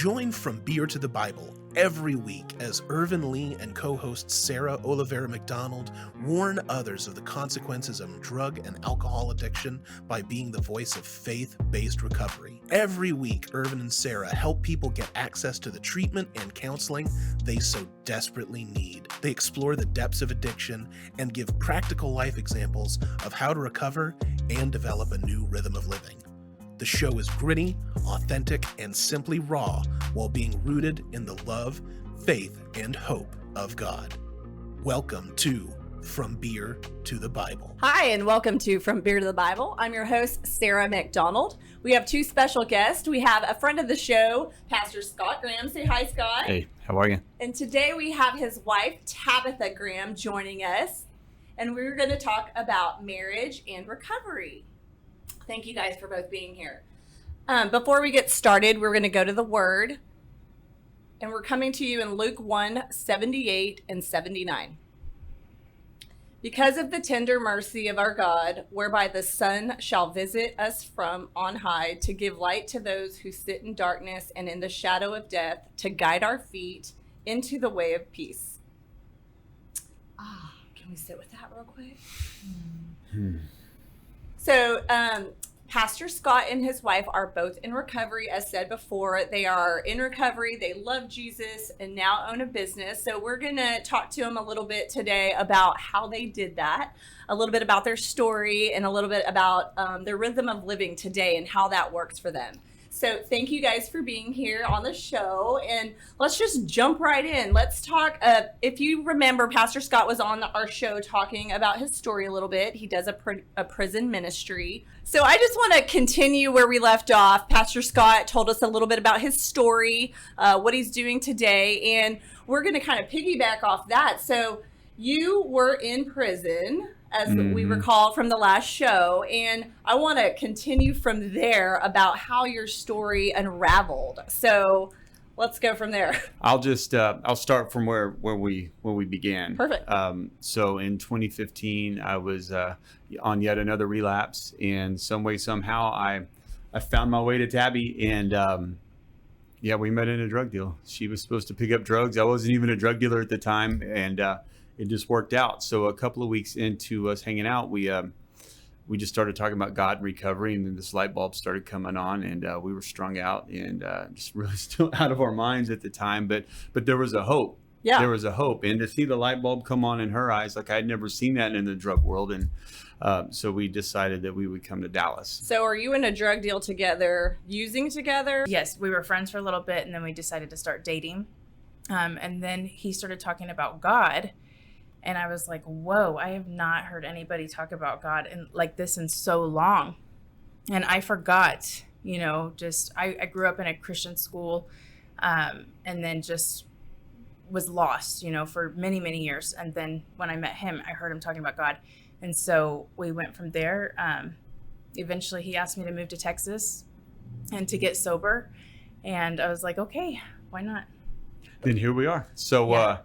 Join From Beer to the Bible every week as Irvin Lee and co-host Sarah Oliveira McDonald warn others of the consequences of drug and alcohol addiction by being the voice of faith-based recovery. Every week, Irvin and Sarah help people get access to the treatment and counseling they so desperately need. They explore the depths of addiction and give practical life examples of how to recover and develop a new rhythm of living. The show is gritty, authentic, and simply raw while being rooted in the love, faith, and hope of God. Welcome to From Beer to the Bible. Hi, and welcome to From Beer to the Bible. I'm your host, Sarah McDonald. We have two special guests. We have a friend of the show, Pastor Scott Graham. Say hi, Scott. Hey, how are you? And today we have his wife, Tabitha Graham, joining us. And we're going to talk about marriage and recovery. Thank you guys for both being here. Before we get started, we're going to go to the Word. And we're coming to you in Luke 1:78 and 79. Because of the tender mercy of our God, whereby the sun shall visit us from on high, to give light to those who sit in darkness and in the shadow of death, to guide our feet into the way of peace. Can we sit with that real quick? So, Pastor Scott and his wife are both in recovery. As said before, they are in recovery. They love Jesus and now own a business. So we're going to talk to them a little bit today about how they did that, a little bit about their story, and a little bit about their rhythm of living today and how that works for them. So thank you guys for being here on the show, and let's just jump right in. Let's talk, if you remember, Pastor Scott was on our show talking about his story a little bit. He does a prison ministry. So I just want to continue where we left off. Pastor Scott told us a little bit about his story, what he's doing today, and we're going to kind of piggyback off that. So you were in prison, as we recall from the last show, and I want to continue from there about how your story unraveled. So let's go from there. I'll start from where we began. Perfect. So in 2015, I was on yet another relapse, and some way somehow I found my way to Tabby, and we met in a drug deal. She was supposed to pick up drugs. I wasn't even a drug dealer at the time, and it just worked out. So a couple of weeks into us hanging out, we just started talking about God and recovery, and then this light bulb started coming on, and we were strung out and just really still out of our minds at the time. But there was a hope. Yeah. There was a hope, and to see the light bulb come on in her eyes, like I'd never seen that in the drug world, and so we decided that we would come to Dallas. So are you in a drug deal together, using together? Yes, we were friends for a little bit, and then we decided to start dating. And then he started talking about God. And I was like, whoa, I have not heard anybody talk about God like this in so long. And I forgot, I grew up in a Christian school and then just was lost, for many, many years. And then when I met him, I heard him talking about God. And so we went from there. Eventually, he asked me to move to Texas and to get sober. And I was like, okay, why not? Then here we are. So, yeah.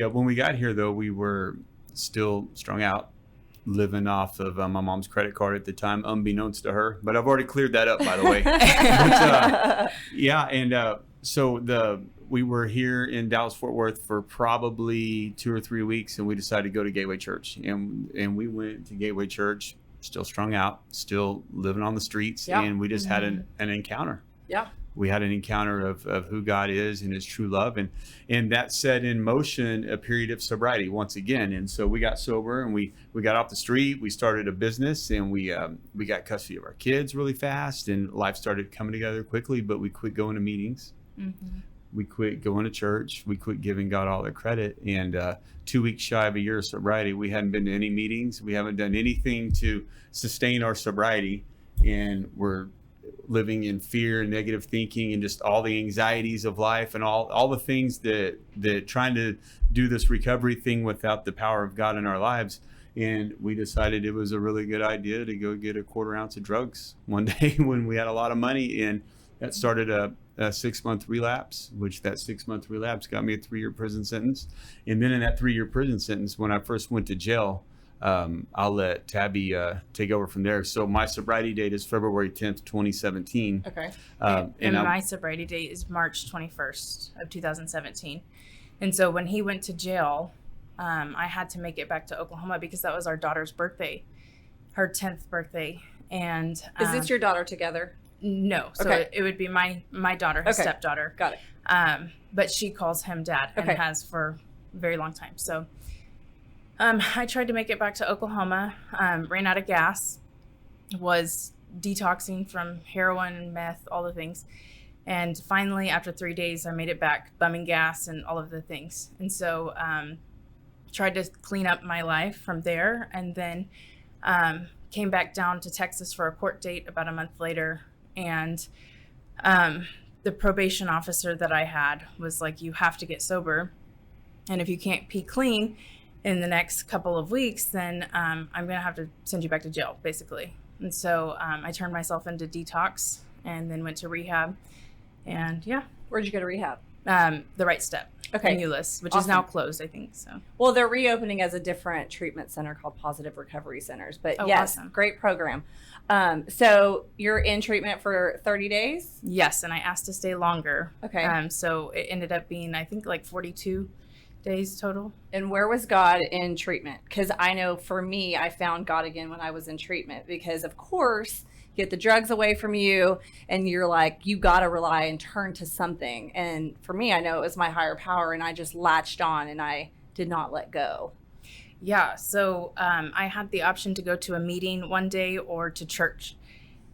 When we got here, though, we were still strung out, living off of my mom's credit card at the time, unbeknownst to her. But I've already cleared that up, by the way. We were here in Dallas-Fort Worth for probably 2 or 3 weeks, and we decided to go to Gateway Church. And we went to Gateway Church, still strung out, still living on the streets, and we just had an encounter. Yeah. We had an encounter of who God is and his true love. And that set in motion a period of sobriety once again. And so we got sober, and we got off the street. We started a business, and we got custody of our kids really fast, and life started coming together quickly. But we quit going to meetings. Mm-hmm. We quit going to church. We quit giving God all the credit. And 2 weeks shy of a year of sobriety, we hadn't been to any meetings. We haven't done anything to sustain our sobriety. And we're living in fear and negative thinking and just all the anxieties of life and all the things that trying to do this recovery thing without the power of God in our lives. And we decided it was a really good idea to go get a quarter ounce of drugs one day when we had a lot of money. And that started a 6-month relapse, which that 6-month relapse got me a 3-year prison sentence. And then in that 3-year prison sentence, when I first went to jail, I'll let Tabby take over from there. So my sobriety date is February 10th, 2017. Okay. And my sobriety date is March 21st of 2017. And so when he went to jail, I had to make it back to Oklahoma because that was our daughter's birthday, her 10th birthday. And is this your daughter together? No. So Okay. it would be my daughter, his Okay. stepdaughter. Got it. But she calls him dad and Okay. has for a very long time. So I tried to make it back to Oklahoma, ran out of gas, was detoxing from heroin, meth, all the things. And finally, after 3 days, I made it back, bumming gas and all of the things. And so tried to clean up my life from there, and then came back down to Texas for a court date about a month later. And the probation officer that I had was like, you have to get sober. And if you can't pee clean in the next couple of weeks, then I'm going to have to send you back to jail, basically. And so I turned myself into detox and then went to rehab. And yeah. Where'd you go to rehab? The Right Step Okay. in Euless, which Awesome. is now closed, I think. So Well, they're reopening as a different treatment center called Positive Recovery Centers. But Oh, yes, awesome. great program. So you're in treatment for 30 days? yes, and I asked to stay longer. Okay. So it ended up being, I think, like 42 days total. And where was God in treatment? Because I know for me, I found God again when I was in treatment because, of course, get the drugs away from you and you're like, you got to rely and turn to something. And for me, I know it was my higher power and I just latched on and I did not let go. Yeah, so I had the option to go to a meeting one day or to church.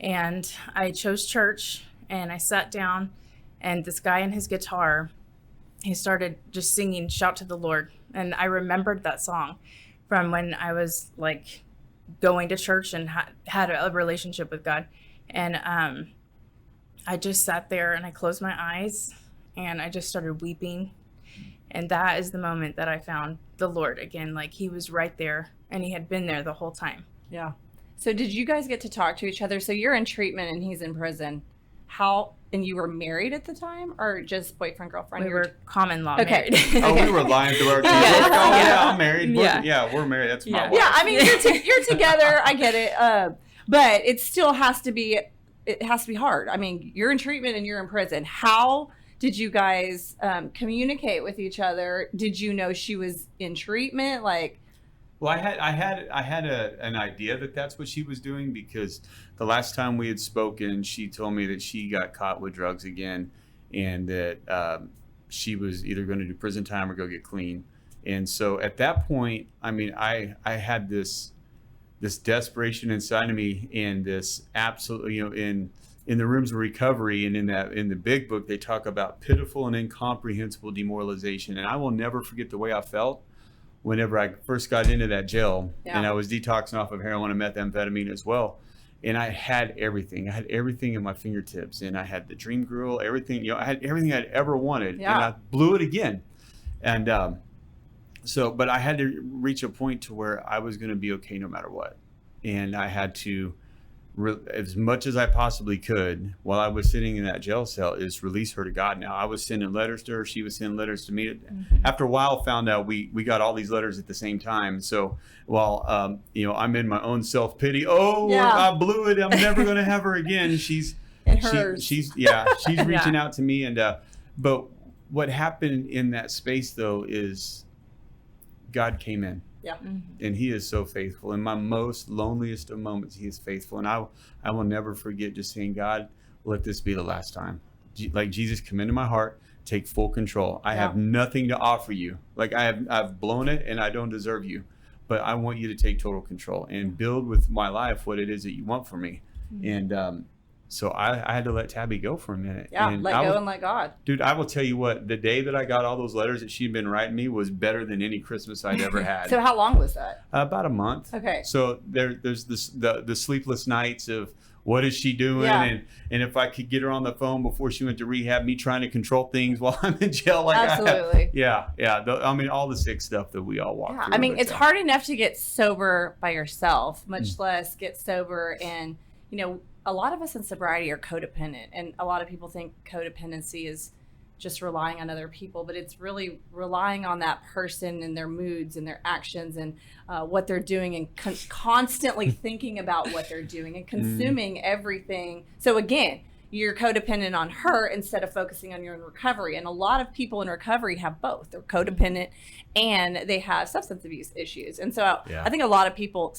And I chose church, and I sat down, and this guy and his guitar, he started just singing Shout to the Lord. And I remembered that song from when I was like going to church and had a relationship with God. And I just sat there and I closed my eyes and I just started weeping. And that is the moment that I found the Lord again. Like, he was right there and he had been there the whole time. Yeah. So did you guys get to talk to each other? So you're in treatment and he's in prison. And you were married at the time or just boyfriend, girlfriend? We were common law Okay. married. Oh, we were lying through our teeth. Yes. We're like, oh, Yeah. yeah, I'm married. Yeah. We're married. That's my Yeah. wife. Yeah, I mean, you're together. I get it. But it still has to be hard. I mean, you're in treatment and you're in prison. How did you guys communicate with each other? Did you know she was in treatment? Like, Well, I had an idea that that's what she was doing because the last time we had spoken, she told me that she got caught with drugs again, and that she was either going to do prison time or go get clean. And so at that point, I mean, I had this desperation inside of me, and this absolute, in the rooms of recovery, and in the big book, they talk about pitiful and incomprehensible demoralization, and I will never forget the way I felt whenever I first got into that jail. Yeah. And I was detoxing off of heroin and methamphetamine as well. And I had everything. I had everything at my fingertips, and I had the dream girl, everything, I had everything I'd ever wanted. Yeah. And I blew it again. And but I had to reach a point to where I was going to be okay no matter what. And I had to, as much as I possibly could while I was sitting in that jail cell, is release her to God. Now, I was sending letters to her. She was sending letters to me. Mm-hmm. After a while, found out we got all these letters at the same time. So while, I'm in my own self-pity, Yeah. I blew it, I'm never going to have her again. She's reaching out to me. And but what happened in that space, though, is God came in. yeah. Mm-hmm. And he is so faithful. In my most loneliest of moments, he is faithful. And I will never forget just saying, God, let this be the last time. Like, Jesus, come into my heart, take full control. I have nothing to offer you. Like, I've blown it and I don't deserve you. But I want you to take total control and build with my life what it is that you want for me. Mm-hmm. And so I had to let Tabby go for a minute. Yeah, and let go and let God. Dude, I will tell you what, the day that I got all those letters that she'd been writing me was better than any Christmas I'd ever had. So how long was that? About a month. Okay. So there's the sleepless nights of what is she doing, Yeah. and if I could get her on the phone before she went to rehab, me trying to control things while I'm in jail. Like Absolutely. All the sick stuff that we all walk Yeah. through. I mean, but, it's hard enough to get sober by yourself, much less get sober. And, a lot of us in sobriety are codependent. And a lot of people think codependency is just relying on other people, but it's really relying on that person and their moods and their actions and what they're doing, and constantly thinking about what they're doing and consuming everything. So again, you're codependent on her instead of focusing on your own recovery. And a lot of people in recovery have both. They're codependent and they have substance abuse issues. And so I think a lot of people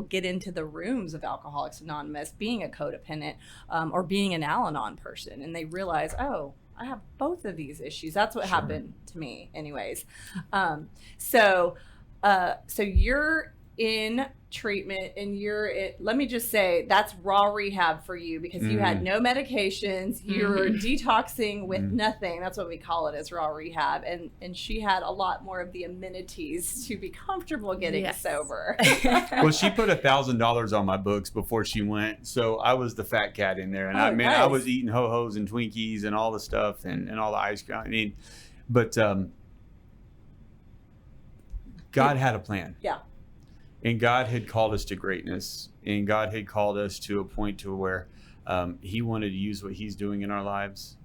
get into the rooms of Alcoholics Anonymous being a codependent or being an Al-Anon person, and they realize, oh, I have both of these issues. That's what happened to me anyways. So you're in treatment, and let me just say, that's raw rehab for you, because you had no medications. You're detoxing with nothing. That's what we call it, as raw rehab. And she had a lot more of the amenities to be comfortable getting sober. Well, she put $1,000 on my books before she went, so I was the fat cat in there. And I was eating ho-hos and Twinkies and all the stuff and all the ice cream. I mean, but God had a plan. Yeah. And God had called us to greatness, and God had called us to a point to where he wanted to use what he's doing in our lives,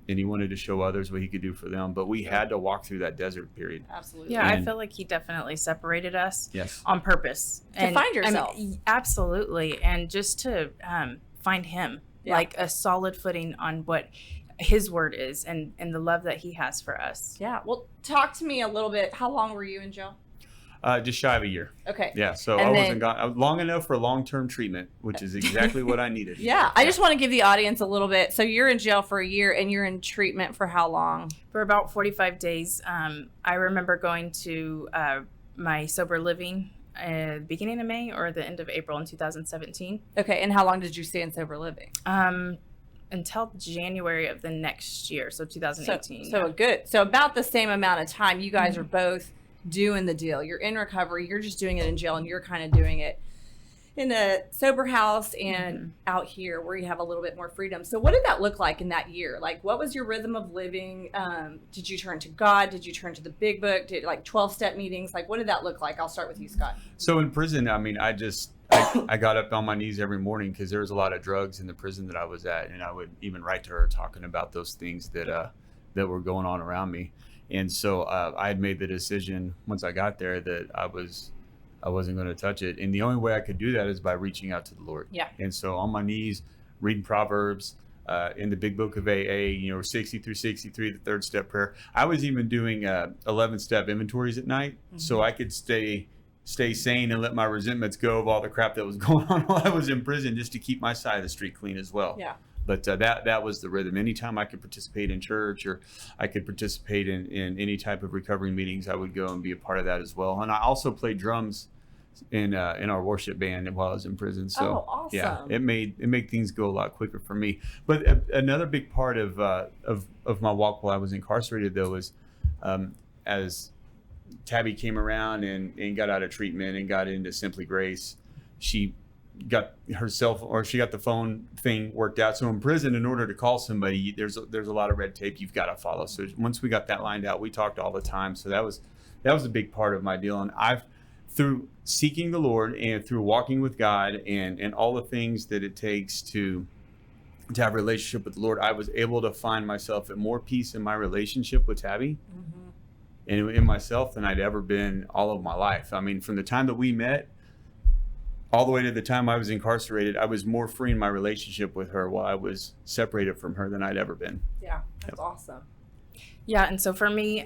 and he wanted to show others what he could do for them. But we had to walk through that desert period. Absolutely. Yeah, I feel like he definitely separated us on purpose. To find yourself. Absolutely. And just to find him, like a solid footing on what his word is and the love that he has for us. Yeah. Well, talk to me a little bit. How long were you in jail? Just shy of a year. Okay. Yeah, so I wasn't gone long enough for long-term treatment, which is exactly what I needed. Yeah, I just want to give the audience a little bit. So you're in jail for a year, and you're in treatment for how long? For about 45 days. I remember going to my sober living beginning of May or the end of April in 2017. Okay, and how long did you stay in sober living? Until January of the next year, so 2018. So about the same amount of time. You guys are both doing the deal. You're in recovery. You're just doing it in jail, and you're kind of doing it in a sober house and out here where you have a little bit more freedom. So what did that look like in that year? Like, what was your rhythm of living? Did you turn to God? Did you turn to the big book? Did 12-step meetings? Like, what did that look like? I'll start with you, Scott. So in prison, I mean, I got up on my knees every morning because there was a lot of drugs in the prison that I was at, and I would even write to her talking about those things that were going on around me. And so I had made the decision once I got there that I wasn't going to touch it. And the only way I could do that is by reaching out to the Lord. Yeah. And so on my knees, reading Proverbs, in the big book of AA, 60 through 63, the 3rd step prayer. I was even doing 11-step inventories at night so I could stay sane and let my resentments go of all the crap that was going on while I was in prison, just to keep my side of the street clean as well. Yeah. But that was the rhythm. Anytime I could participate in church or I could participate in any type of recovery meetings, I would go and be a part of that as well. And I also played drums in our worship band while I was in prison. So awesome. Yeah, it made things go a lot quicker for me. But another big part of my walk while I was incarcerated, though, was as Tabby came around and got out of treatment and got into Simply Grace, she got the phone thing worked out. So in prison, in order to call somebody, there's a lot of red tape you've got to follow. So once we got that lined out, we talked all the time. So that was a big part of my deal. And through seeking the Lord and through walking with God and all the things that it takes to have a relationship with the Lord, I was able to find myself at more peace in my relationship with Tabby and in myself than I'd ever been all of my life. I mean, from the time that we met all the way to the time I was incarcerated, I was more free in my relationship with her while I was separated from her than I'd ever been. Yeah, that's awesome. Yeah, and so for me,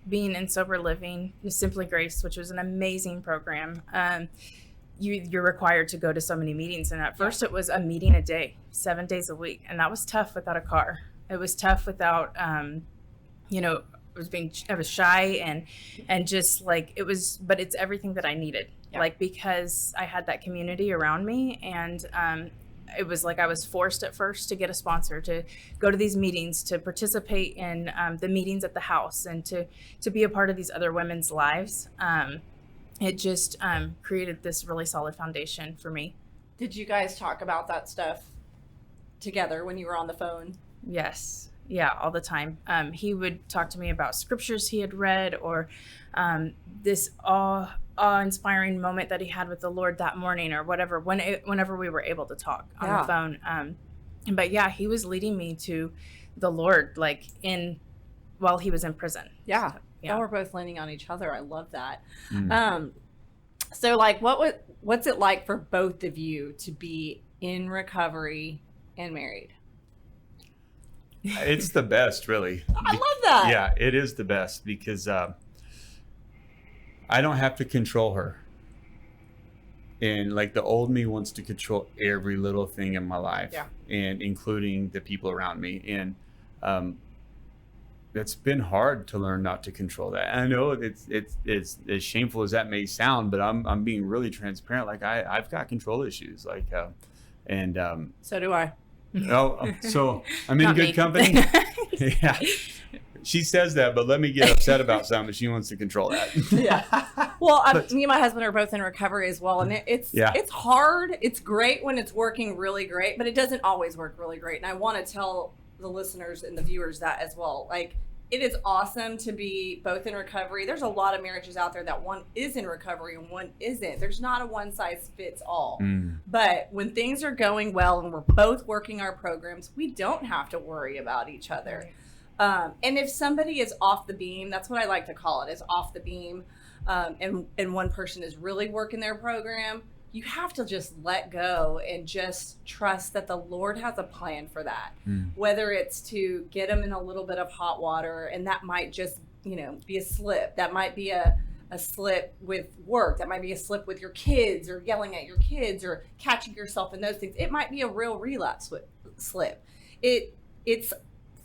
being in sober living, Simply Grace, which was an amazing program, you're required to go to so many meetings. And at first it was a meeting a day, 7 days a week. And that was tough without a car. It was tough without, I was shy and just like, but it's everything that I needed. Yeah. Like, because I had that community around me, and it was like I was forced at first to get a sponsor, to go to these meetings, to participate in the meetings at the house, and to be a part of these other women's lives. It just created this really solid foundation for me. Did you guys talk about that stuff together when you were on the phone? Yes. Yeah, all the time. He would talk to me about scriptures he had read, or this awe-inspiring moment that he had with the Lord that morning, or whatever, whenever we were able to talk on the phone. But yeah, he was leading me to the Lord, like while he was in prison. Yeah. Yeah. Y'all were both leaning on each other. I love that. Mm. So like what's it like for both of you to be in recovery and married? It's the best, really. I love that. Yeah, it is the best because I don't have to control her. And like the old me wants to control every little thing in my life, Yeah. and including the people around me. And it's been hard to learn not to control that. I know it's as shameful as that may sound, but I'm being really transparent. Like I've got control issues. Like So do I. so I'm in Not good me. company. Yeah. She says that, but let me get upset about something. She wants to control that. Yeah. Well, me and my husband are both in recovery as well, and it's hard. It's great when it's working really great, but it doesn't always work really great. And I want to tell the listeners and the viewers that as well. Like, it is awesome to be both in recovery. There's a lot of marriages out there that one is in recovery and one isn't. There's not a one size fits all. But when things are going well and we're both working our programs, we don't have to worry about each other. And if somebody is off the beam, that's what I like to call it, is off the beam, and one person is really working their program, you have to just let go and just trust that the Lord has a plan for that. Whether it's to get them in a little bit of hot water, and that might just, be a slip. That might be a slip with work. That might be a slip with your kids, or yelling at your kids, or catching yourself in those things. It might be a real relapse slip. It's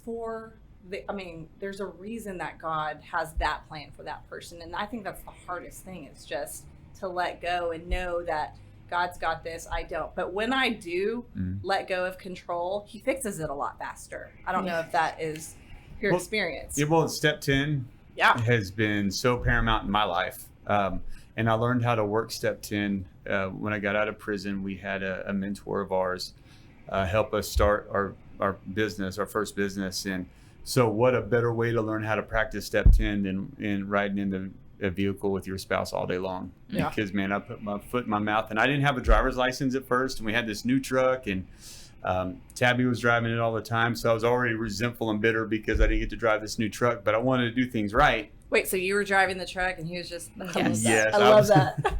for there's a reason that God has that plan for that person. And I think that's the hardest thing, is just to let go and know that God's got this, I don't. But when I do let go of control, he fixes it a lot faster. I don't know if that is your experience. Yeah, well, step 10 has been so paramount in my life. And I learned how to work step 10 when I got out of prison. We had a mentor of ours help us start our business, our first business. And so what a better way to learn how to practice step 10 than riding in a vehicle with your spouse all day long. Yeah. Because, man, I put my foot in my mouth, and I didn't have a driver's license at first, and we had this new truck, and Tabby was driving it all the time. So I was already resentful and bitter because I didn't get to drive this new truck, but I wanted to do things right. Wait, so you were driving the truck and he was just, Yes, I love that.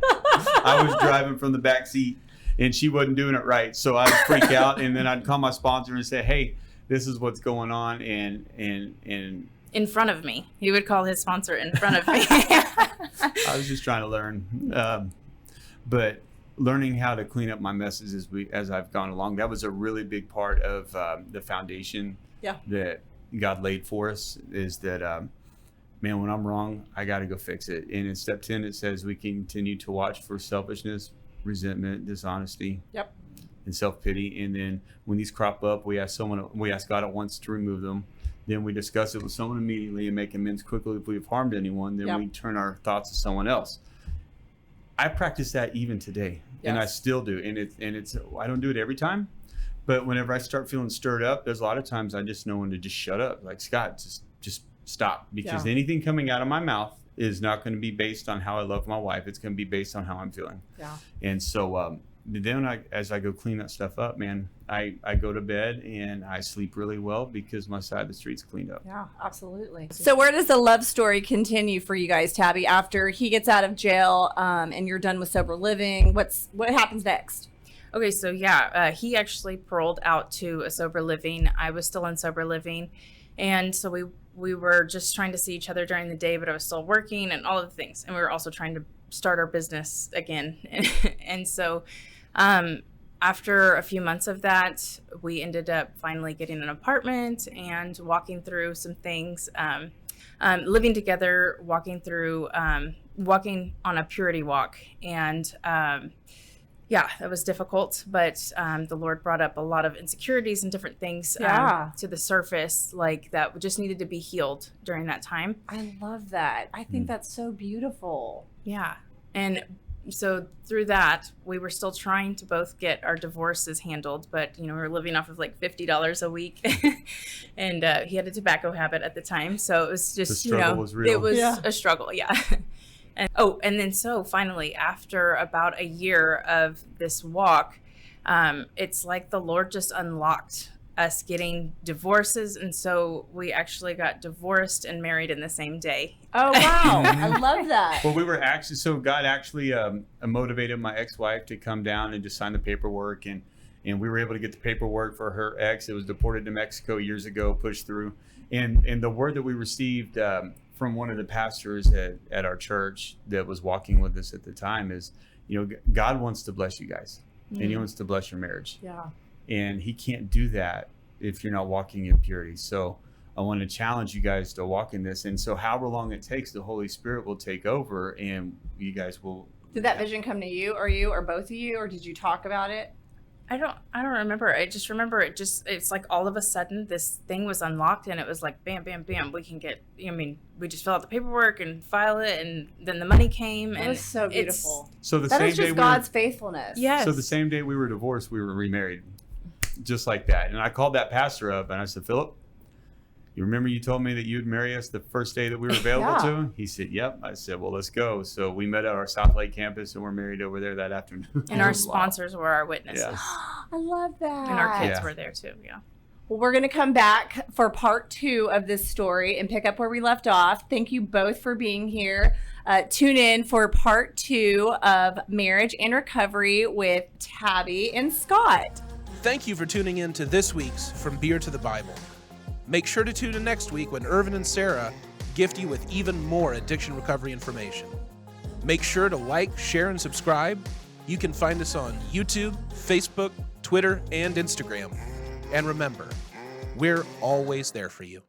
I was driving from the back seat, and she wasn't doing it right. So I'd freak out, and then I'd call my sponsor and say, hey, this is what's going on, and In front of me. He would call his sponsor in front of me. I was just trying to learn. But learning how to clean up my messes as I've gone along, that was a really big part of the foundation that God laid for us, is that, man, when I'm wrong, I got to go fix it. And in step 10, it says we continue to watch for selfishness, resentment, dishonesty, and self-pity. And then when these crop up, we ask God at once to remove them. Then we discuss it with someone immediately and make amends quickly if we've harmed anyone. Then we turn our thoughts to someone else. I practice that even today, and I still do. And it's I don't do it every time, but whenever I start feeling stirred up, there's a lot of times I just know when to just shut up. Like, Scott, just stop, because anything coming out of my mouth is not going to be based on how I love my wife. It's going to be based on how I'm feeling. Yeah. And so then as I go clean that stuff up, man, I go to bed and I sleep really well because my side of the street's cleaned up. Yeah, absolutely. So where does the love story continue for you guys, Tabby, after he gets out of jail and you're done with sober living? What happens next? Okay, so he actually paroled out to a sober living. I was still in sober living. And so we were just trying to see each other during the day, but I was still working and all of the things. And we were also trying to start our business again. And so after a few months of that, we ended up finally getting an apartment and walking through some things, living together, walking on a purity walk. And that was difficult, but the Lord brought up a lot of insecurities and different things to the surface, like that just needed to be healed during that time. I love that. I think that's so beautiful. Yeah. And so through that, we were still trying to both get our divorces handled, but we were living off of like $50 a week, and he had a tobacco habit at the time, so it was just the struggle was real. It was a struggle, and then so finally, after about a year of this walk, it's like the Lord just unlocked us getting divorces. And so we actually got divorced and married in the same day. Oh, wow. I love that. Well, we were actually, so God actually motivated my ex-wife to come down and just sign the paperwork. And we were able to get the paperwork for her ex. It was deported to Mexico years ago, pushed through. And the word that we received from one of the pastors at our church that was walking with us at the time is, God wants to bless you guys, and he wants to bless your marriage. Yeah. And he can't do that if you're not walking in purity. So I want to challenge you guys to walk in this. And so however long it takes, the Holy Spirit will take over, and you guys will. Did that vision come to you or both of you, or did you talk about it? I don't remember. I just remember it's like all of a sudden this thing was unlocked, and it was like, bam, bam, bam. We can get, we just fill out the paperwork and file it. And then the money came. It was so beautiful. So that is just God's faithfulness. Yes. So the same day we were divorced, we were remarried. Just like that. And I called that pastor up and I said, Philip, you remember you told me that you'd marry us the first day that we were available to? He said, yep. I said, well, let's go. So we met at our South Lake campus and we're married over there that afternoon. And our sponsors were our witnesses. Yeah. I love that. And our kids were there too. Yeah. Well, we're going to come back for part 2 of this story and pick up where we left off. Thank you both for being here. Tune in for part 2 of Marriage and Recovery with Tabby and Scott. Thank you for tuning in to this week's From Beer to the Bible. Make sure to tune in next week when Irvin and Sarah gift you with even more addiction recovery information. Make sure to like, share, and subscribe. You can find us on YouTube, Facebook, Twitter, and Instagram. And remember, we're always there for you.